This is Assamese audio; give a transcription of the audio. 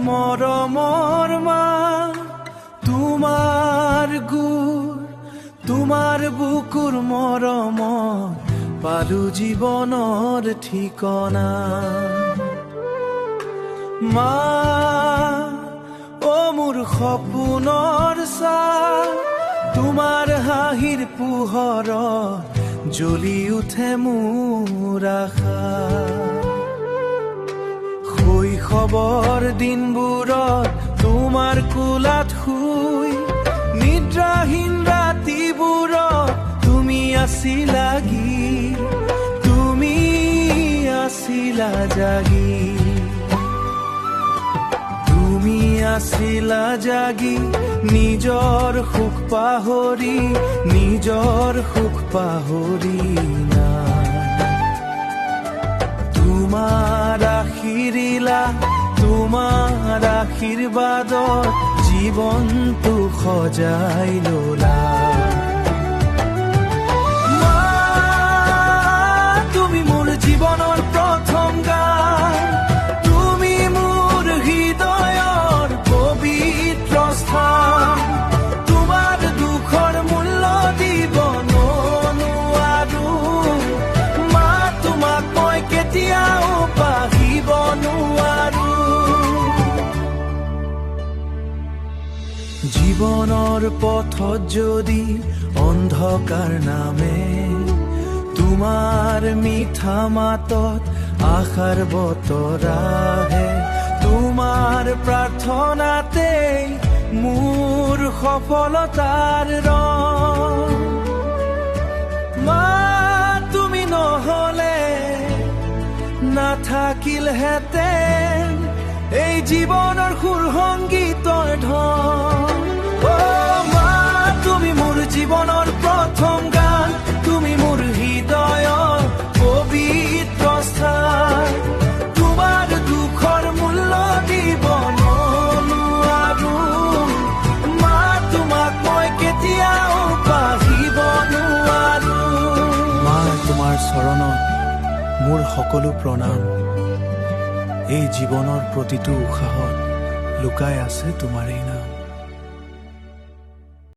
মৰমৰ মা, তোমাৰ গুৰ, তোমাৰ বুকুৰ মৰমত পালো জীৱনৰ ঠিকনা। মা অ মোৰ সপোনৰ ছাঁ, তোমাৰ হাঁহিৰ পোহৰত জ্বলি উঠে মোৰ আশা। শৈশৱৰ দিনবোৰত তোমাৰ কোলাত শুই, নিদ্ৰাহীন ৰাতিবোৰত তুমি আছিলা লাগি, তুমি আছিলা জাগি, তুমি আছিলা জাগি, নিজৰ সুখ পাহৰি, নিজৰ সুখ পাহৰি না। তোমাৰ আশীৰ্বাদ, তোমাৰ আশীৰ্বাদত জীৱনটো সজাই ললা। মা তুমি মোৰ জীৱনৰ প্ৰথম গান, তুমি মোৰ হৃদয়ৰ পবিত্ৰ স্থান। তোমাৰ দুখৰ মূল্য দিব নোৱাৰো, মা তোমাক মই কেতিয়াও পাহিব নোৱাৰো। জীৱনৰ পথত যদি অন্ধকাৰ নামে, তোমাৰ মিঠা মাতত আশাৰ বতৰ আহে। তোমাৰ প্ৰাৰ্থনাতে মোৰ সফলতাৰ ৰং। মা তুমি নহলে নাথাকিলহেঁতেন এই জীৱনৰ সুৰ সংগীতৰ ধন। অ' মা তুমি মোৰ জীৱনৰ প্ৰথম গান, তুমি মোৰ হৃদয়ৰ পবিত্ৰ স্থান। তোমাৰ দুখৰ মূল্য দিব নোৱাৰো, মা তোমাক মই কেতিয়াও পাহিব নোৱাৰো। মা তোমাৰ চৰণত মোৰ সকলো প্ৰণাম। এই জীৱনৰ প্ৰতিটো উশাহত লুকাই আছে তোমাৰেই নাম।